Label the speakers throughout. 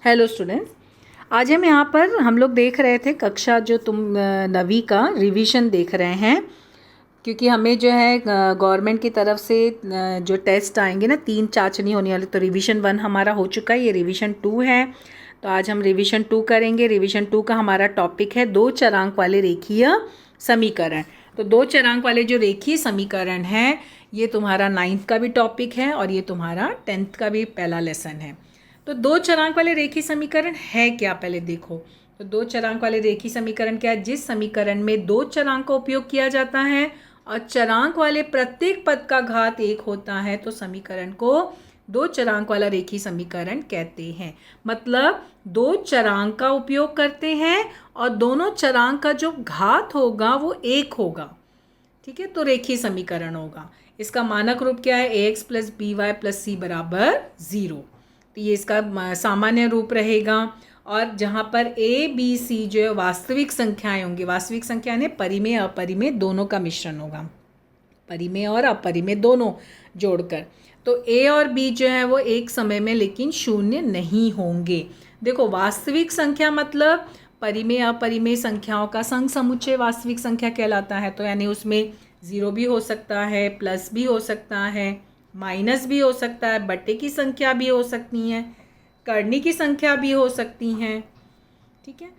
Speaker 1: Hello students, आज हम लोग देख रहे थे कक्षा जो तुम 9वीं का रिवीजन देख रहे हैं। क्योंकि हमें जो है गवर्नमेंट की तरफ से जो टेस्ट आएंगे ना, 3 चाचनी होने वाली, तो रिवीजन 1 हमारा हो चुका है, ये रिवीजन 2 है। तो आज हम रिवीजन 2 करेंगे। रिवीजन 2 का हमारा टॉपिक है 2 चरांक वाले रेखीय समीकरण। तो 2 चरांक वाले जो रेखीय समीकरण है, ये तुम्हारा 9th का भी टॉपिक है और ये तुम्हारा 10th का भी पहला लेसन है। तो 2 चरांक वाले रेखीय समीकरण है क्या, पहले देखो। तो 2 चरांक वाले रेखीय समीकरण क्या है? जिस समीकरण में 2 चरांक का उपयोग किया जाता है और चरांक वाले प्रत्येक पद का घात 1 होता है, तो समीकरण को 2 चरांक वाला रेखीय समीकरण कहते हैं। मतलब 2 चरांक का उपयोग करते हैं और दोनों चरांक का जो घात होगा वो 1 होगा। ठीक है, तो रेखीय समीकरण होगा। इसका मानक रूप क्या है? ax plus B Y plus C बराबर 0। तो ये इसका सामान्य रूप रहेगा। और जहाँ पर ए बी सी जो है वास्तविक संख्याएं होंगी, वास्तविक संख्या यानी परिमेय अपरिमेय दोनों का मिश्रण होगा, परिमेय और अपरिमेय दोनों जोड़कर। तो ए और बी जो है वो एक समय में लेकिन शून्य नहीं होंगे। देखो, वास्तविक संख्या मतलब परिमेय अपरिमेय संख्याओं का संग समुच्चय वास्तविक संख्या कहलाता है। तो यानी उसमें 0 भी हो सकता है, प्लस भी हो सकता है, माइनस भी हो सकता है, बट्टे की संख्या भी हो सकती हैं, करनी की संख्या भी हो सकती हैं। ठीक है,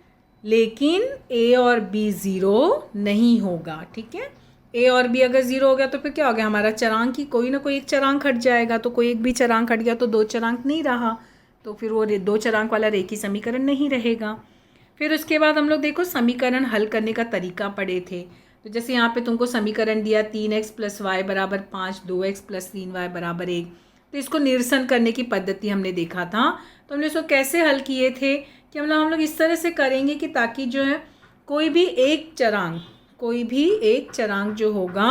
Speaker 1: लेकिन ए और बी 0 नहीं होगा। ठीक है, ए और बी अगर 0 हो गया तो फिर क्या हो गया? हमारा चरांक ही कोई ना कोई एक चरांक हट जाएगा। तो कोई एक भी चरांक हट गया तो 2 चरांक नहीं रहा, तो फिर वो 2 चरांक वाला रेखीय समीकरण नहीं रहेगा। फिर उसके बाद हम लोग देखो समीकरण हल करने का तरीका पढ़े थे। तो जैसे यहाँ पे तुमको समीकरण दिया 3x प्लस वाई बराबर 5, 2x प्लस 3y बराबर 1। तो इसको निरसन करने की पद्धति हमने देखा था। तो हमने इसको कैसे हल किए थे कि मतलब हम लोग इस तरह से करेंगे कि ताकि जो है कोई भी एक चरांक जो होगा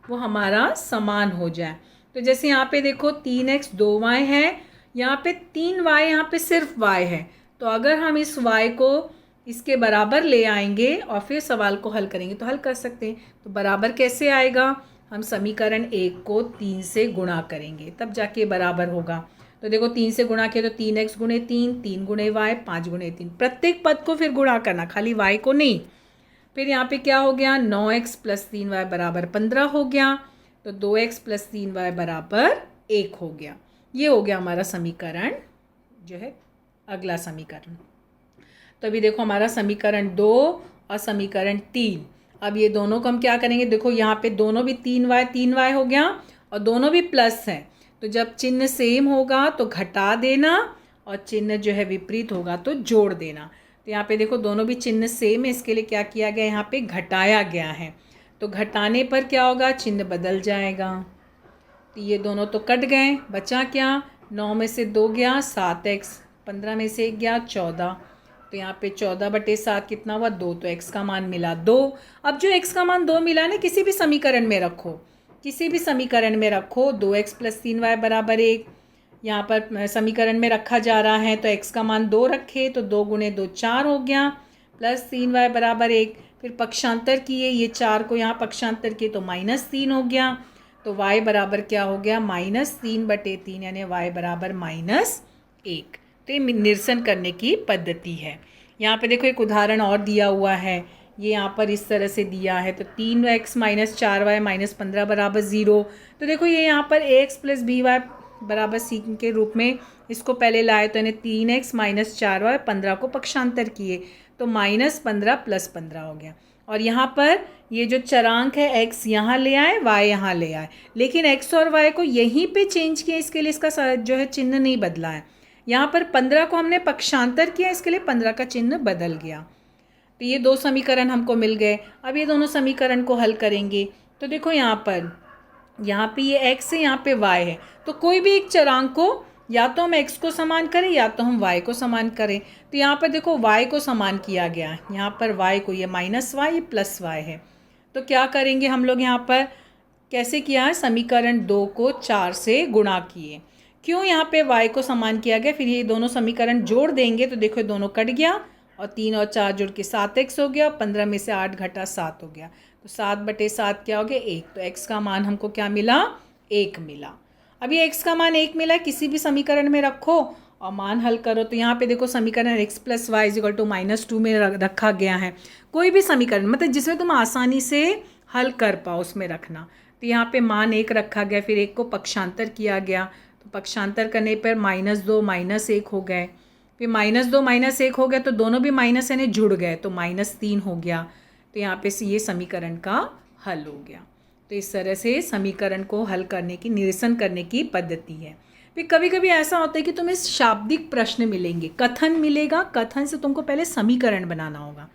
Speaker 1: वो हमारा समान हो जाए। तो जैसे यहाँ पे देखो 3x 2y है, यहाँ पे 3y, यहाँ पे सिर्फ y है। तो अगर हम इस y को इसके बराबर ले आएंगे और फिर सवाल को हल करेंगे तो हल कर सकते हैं। तो बराबर कैसे आएगा? हम समीकरण 1 को 3 से गुणा करेंगे तब जाके बराबर होगा। तो देखो 3 से गुणा किया तो 3x गुणे 3, 3 गुणे y, 5 गुणे 3। प्रत्येक पद को फिर गुणा करना, खाली y को नहीं। फिर यहाँ पे क्या हो गया? 9x प्लस 3y बराबर 15 हो गया। तो 2x प्लस 3y बराबर 1 हो गया। ये हो गया हमारा समीकरण जो है अगला समीकरण। तो अभी देखो हमारा समीकरण 2 और समीकरण 3। अब ये दोनों को हम क्या करेंगे? देखो यहाँ पे दोनों भी 3y हो गया और दोनों भी प्लस है। तो जब चिन्ह सेम होगा तो घटा देना और चिन्ह जो है विपरीत होगा तो जोड़ देना। तो यहाँ पे देखो दोनों भी चिन्ह सेम है, इसके लिए क्या किया गया? यहाँ पे घटाया गया है। तो घटाने पर क्या होगा? चिन्ह बदल जाएगा। तो ये दोनों तो कट गए, बचा क्या? 9 में से 2 गया 7x, 15 में से 1 गया 14। तो यहाँ पे 14/7 कितना हुआ? 2। तो x का मान मिला 2। अब जो x का मान 2 मिला ना, किसी भी समीकरण में रखो, किसी भी समीकरण में रखो। 2x प्लस 3y बराबर 1 यहाँ पर समीकरण में रखा जा रहा है, तो x का मान 2 रखे तो 2 गुणे 2 4 हो गया, प्लस 3y बराबर 1। फिर पक्षांतर किए, ये 4 को यहाँ पक्षांतर किए तो -3 हो गया। तो y बराबर क्या हो गया? -3/3, यानी y बराबर -1। तो ये निरसन करने की पद्धति है। यहाँ पे देखो एक उदाहरण और दिया हुआ है, ये यहाँ पर इस तरह से दिया है। तो 3x माइनस 4y माइनस 15 बराबर 0। तो देखो ये यहाँ पर ax प्लस बी वाई बराबर सी के रूप में इसको पहले लाए, तो यानी 3x माइनस 4y 15 को पक्षांतर किए तो -15 प्लस 15 हो गया। और यहाँ पर ये जो चरांक है x यहाँ ले आए, y यहाँ ले आए, लेकिन x और y को यहीं पे चेंज किया, इसके लिए इसका जो है चिन्ह नहीं बदला है। यहाँ पर 15 को हमने पक्षांतर किया, इसके लिए 15 का चिन्ह बदल गया। तो ये 2 समीकरण हमको मिल गए। अब ये दोनों समीकरण को हल करेंगे। तो देखो यहाँ पे ये x है, यहाँ पे y है। तो कोई भी एक चरांक को या तो हम x को समान करें या तो हम y को समान करें। तो यहाँ पर देखो y को समान किया गया है, यहाँ पर y को, ये -y ये +y है। तो क्या करेंगे हम लोग? यहाँ पर कैसे किया है? समीकरण 2 को 4 से गुणा किए। क्यों यहाँ पे y को समान किया गया? फिर ये दोनों समीकरण जोड़ देंगे तो देखो दोनों कट गया और 3 और 4 जुड़ के 7x हो गया। 15 में से 8 घटा 7 हो गया। तो 7/7 क्या हो गया? 1। तो x का मान हमको क्या मिला? 1 मिला। अब ये x का मान 1 मिला, किसी भी समीकरण में रखो और मान हल करो तो यहाँ पे देखो समीकरण x + y = -2 में रखा गया है। कोई भी समीकरण मतलब जिसमें तुम आसानी से हल कर पाओ उसमें रखना। तो यहाँ पे मान 1 रखा गया, फिर 1 को पक्षांतर किया गया, तो पक्षांतर करने पर -2 -1 हो गए, फिर -2 -1 हो गया तो दोनों भी माइनस यानी जुड़ गए तो -3 हो गया। तो यहाँ पे ये समीकरण का हल हो गया। तो इस तरह से समीकरण को हल करने की, निरसन करने की पद्धति है। फिर कभी कभी ऐसा होता है कि तुम्हें शाब्दिक प्रश्न मिलेंगे, कथन मिलेगा, कथन से तुमको पहले समीकरण बनाना होगा।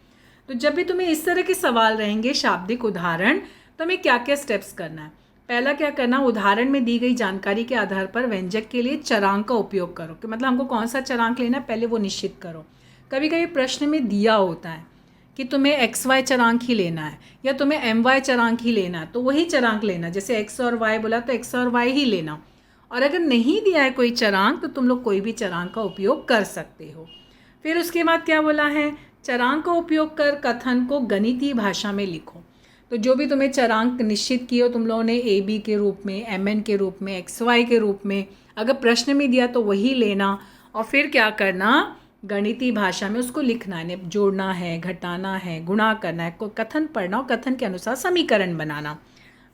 Speaker 1: तो जब भी तुम्हें इस तरह के सवाल रहेंगे, शाब्दिक उदाहरण, तो हमें क्या क्या स्टेप्स करना है। पहला क्या करना, उदाहरण में दी गई जानकारी के आधार पर व्यंजक के लिए चरांक का उपयोग करो, कि मतलब हमको कौन सा चरांक लेना है पहले वो निश्चित करो। कभी कभी प्रश्न में दिया होता है कि तुम्हें XY चरांक ही लेना है या तुम्हें MY चरांक ही लेना है, तो वही चरांक लेना। जैसे X और Y बोला तो X और Y ही लेना, और अगर नहीं दिया है कोई चरांक तो तुम लोग कोई भी चरांक का उपयोग कर सकते हो। फिर उसके बाद क्या बोला है, चरांक का उपयोग कर कथन को गणितीय भाषा में लिखो। तो जो भी तुम्हें चरांक निश्चित किए हो तुम लोगों ने, AB के रूप में, MN के रूप में, XY के रूप में, अगर प्रश्न में दिया तो वही लेना, और फिर क्या करना, गणितीय भाषा में उसको लिखना है, जोड़ना है, घटाना है, गुणा करना है, कोई कथन पढ़ना और कथन के अनुसार समीकरण बनाना।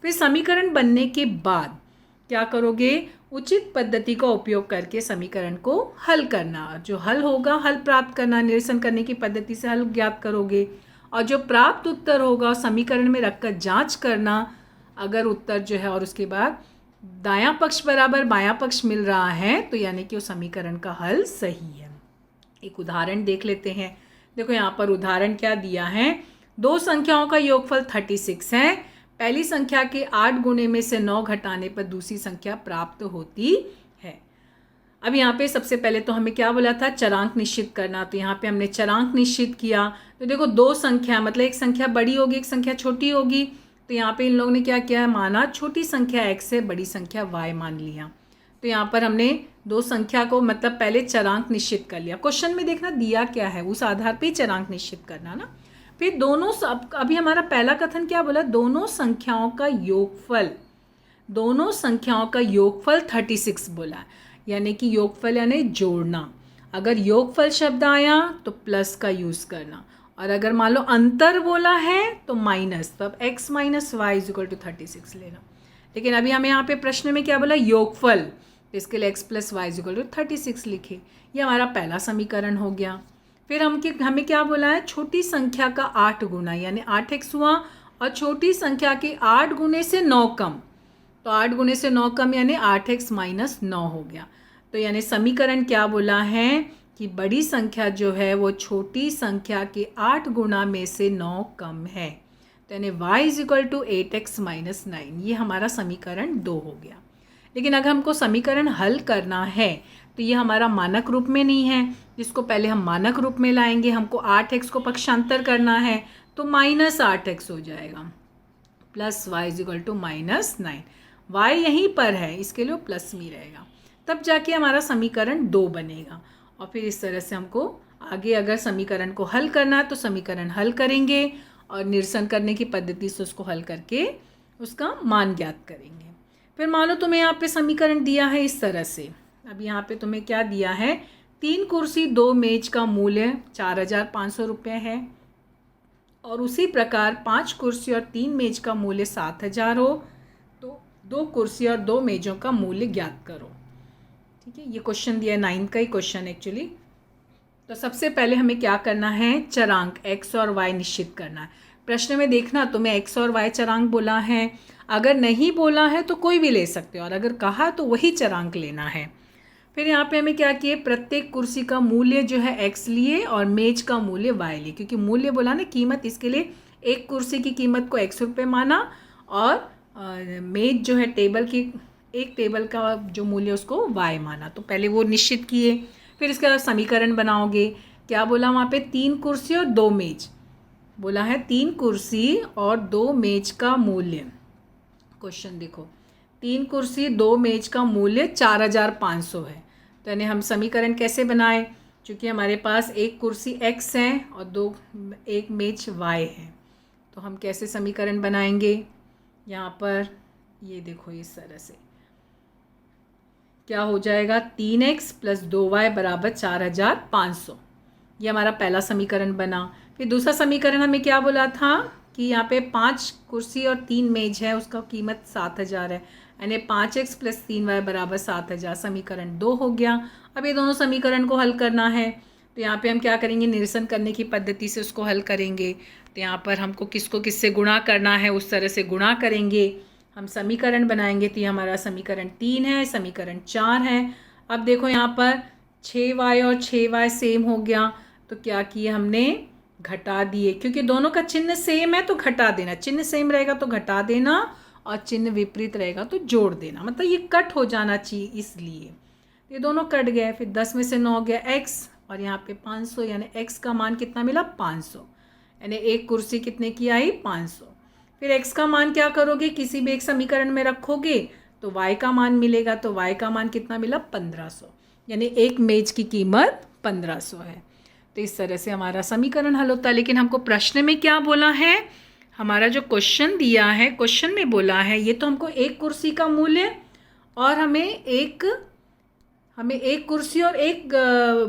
Speaker 1: फिर समीकरण बनने के बाद क्या करोगे, उचित पद्धति का उपयोग करके समीकरण को हल करना। जो हल होगा, हल प्राप्त करना, निरसन करने की पद्धति से हल ज्ञात करोगे, और जो प्राप्त उत्तर होगा समीकरण में रखकर जांच करना अगर उत्तर जो है, और उसके बाद दायां पक्ष बराबर बायां पक्ष मिल रहा है तो यानी कि उस समीकरण का हल सही है। एक उदाहरण देख लेते हैं। देखो यहाँ पर उदाहरण क्या दिया है, दो संख्याओं का योगफल 36 है। पहली संख्या के 8 गुणे में से 9 घटाने पर दूसरी संख्या प्राप्त होती है। अब यहाँ पे सबसे पहले तो हमें क्या बोला था, चरांक निश्चित करना। तो यहाँ पे हमने चरांक निश्चित किया। तो देखो दो संख्या मतलब एक संख्या बड़ी होगी, एक संख्या छोटी होगी। तो यहाँ पे इन लोगों ने क्या किया, माना छोटी संख्या x है, बड़ी संख्या y मान लिया। तो यहाँ पर हमने दो संख्या को मतलब पहले चरांक निश्चित कर लिया। क्वेश्चन में देखना दिया क्या है, उस आधार पे चरांक निश्चित करना ना। फिर दोनों अभी हमारा पहला कथन क्या बोला, दोनों संख्याओं का योगफल, दोनों संख्याओं का योगफल 36 बोला, यानी कि योगफल यानी जोड़ना। अगर योगफल शब्द आया तो प्लस का यूज़ करना, और अगर मान लो अंतर बोला है तो माइनस, तो अब x - y = 36 लेना। लेकिन अभी हमें यहाँ पे प्रश्न में क्या बोला, योगफल, तो इसके लिए x + y = 36 लिखे। ये हमारा पहला समीकरण हो गया। फिर हमें क्या बोला है, छोटी संख्या का 8 गुना यानी 8x हुआ, और छोटी संख्या के 8 गुने से 9 कम, तो 8 गुने से 9 कम यानी 8x - 9 हो गया। तो यानी समीकरण क्या बोला है कि बड़ी संख्या जो है वो छोटी संख्या के 8 गुना में से 9 कम है। तो यानी y = 8x - 9, ये हमारा समीकरण 2 हो गया। लेकिन अगर हमको समीकरण हल करना है तो ये हमारा मानक रूप में नहीं है, जिसको पहले हम मानक रूप में लाएंगे। हमको 8x को पक्षांतर करना है तो -8x हो जाएगा, प्लस y = -9। y यहीं पर है, इसके लिए प्लस में रहेगा, तब जाके हमारा समीकरण 2 बनेगा। और फिर इस तरह से हमको आगे अगर समीकरण को हल करना है तो समीकरण हल करेंगे, और निरसन करने की पद्धति से उसको हल करके उसका मान ज्ञात करेंगे। फिर मान लो तुम्हें यहाँ पे समीकरण दिया है इस तरह से। अब यहाँ पे तुम्हें क्या दिया है, 3 कुर्सी 2 मेज का मूल्य 4500 रुपये है, और उसी प्रकार 5 कुर्सी और 3 मेज का मूल्य 7000 हो, तो 2 कुर्सी और 2 मेजों का मूल्य ज्ञात करो। ठीक है, ये क्वेश्चन दिया है 9th का ही क्वेश्चन एक्चुअली। तो सबसे पहले हमें क्या करना है, चरांक x और y निश्चित करना है। प्रश्न में देखना तुम्हें x और y चरांक बोला है, अगर नहीं बोला है तो कोई भी ले सकते हो, और अगर कहा तो वही चरांक लेना है। फिर यहाँ पे हमें क्या किए, प्रत्येक कुर्सी का मूल्य जो है x लिए और मेज का मूल्य y लिए, क्योंकि मूल्य बोला ना कीमत, इसके लिए एक कुर्सी की कीमत को x रुपये माना, और मेज जो है टेबल की, एक टेबल का जो मूल्य उसको y माना। तो पहले वो निश्चित किए, फिर इसके बाद समीकरण बनाओगे। क्या बोला वहाँ पे, 3 कुर्सी और 2 मेज बोला है, 3 कुर्सी और 2 मेज का मूल्य, क्वेश्चन देखो, 3 कुर्सी 2 मेज का मूल्य 4500 है। तो यानी हम समीकरण कैसे बनाए, क्योंकि हमारे पास एक कुर्सी x है और एक मेज y है, तो हम कैसे समीकरण बनाएंगे, यहाँ पर ये देखो इस तरह से क्या हो जाएगा 3x प्लस 2y बराबर 4500। ये हमारा पहला समीकरण बना। फिर दूसरा समीकरण हमें क्या बोला था कि यहाँ पे 5 कुर्सी और 3 मेज है, उसका कीमत 7000 है, यानी 5x प्लस 3y बराबर 7000। समीकरण 2 हो गया। अब ये दोनों समीकरण को हल करना है, तो यहाँ पे हम क्या करेंगे, निरसन करने की पद्धति से उसको हल करेंगे। तो यहाँ पर हमको किसको किससे गुणा करना है उस तरह से गुणा करेंगे, हम समीकरण बनाएंगे। तो ये हमारा समीकरण 3 है, समीकरण 4 है। अब देखो यहाँ पर 6y और 6y सेम हो गया, तो क्या किए हमने, घटा दिए, क्योंकि दोनों का चिन्ह सेम है तो घटा देना, चिन्ह सेम रहेगा तो घटा देना और चिन्ह विपरीत रहेगा तो जोड़ देना, मतलब ये कट हो जाना चाहिए, इसलिए ये दोनों कट गए। फिर 10 में से 9 गया x और यहाँ पे 500, यानी x का मान कितना मिला 500, यानी एक कुर्सी कितने की आई 500। फिर x का मान क्या करोगे, किसी भी एक समीकरण में रखोगे तो y का मान मिलेगा, तो y का मान कितना मिला 1500, यानी एक मेज की कीमत 1500 है। तो इस तरह से हमारा समीकरण हल होता है। लेकिन हमको प्रश्न में क्या बोला है, हमारा जो क्वेश्चन दिया है, क्वेश्चन में बोला है ये तो हमको एक कुर्सी का मूल्य और हमें एक कुर्सी और एक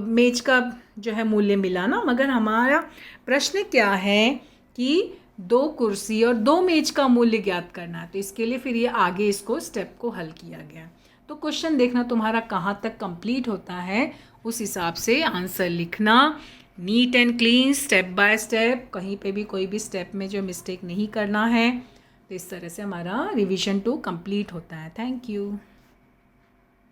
Speaker 1: मेज का जो है मूल्य मिला ना, मगर हमारा प्रश्न क्या है कि 2 कुर्सी और 2 मेज का मूल्य ज्ञात करना है। तो इसके लिए फिर ये आगे इसको स्टेप को हल किया गया। तो क्वेश्चन देखना तुम्हारा कहाँ तक कंप्लीट होता है, उस हिसाब से आंसर लिखना, neat and clean, step by step, कहीं पे भी कोई भी स्टेप में जो मिस्टेक नहीं करना है। तो इस तरह से हमारा रिवीजन 2 कंप्लीट होता है। Thank you.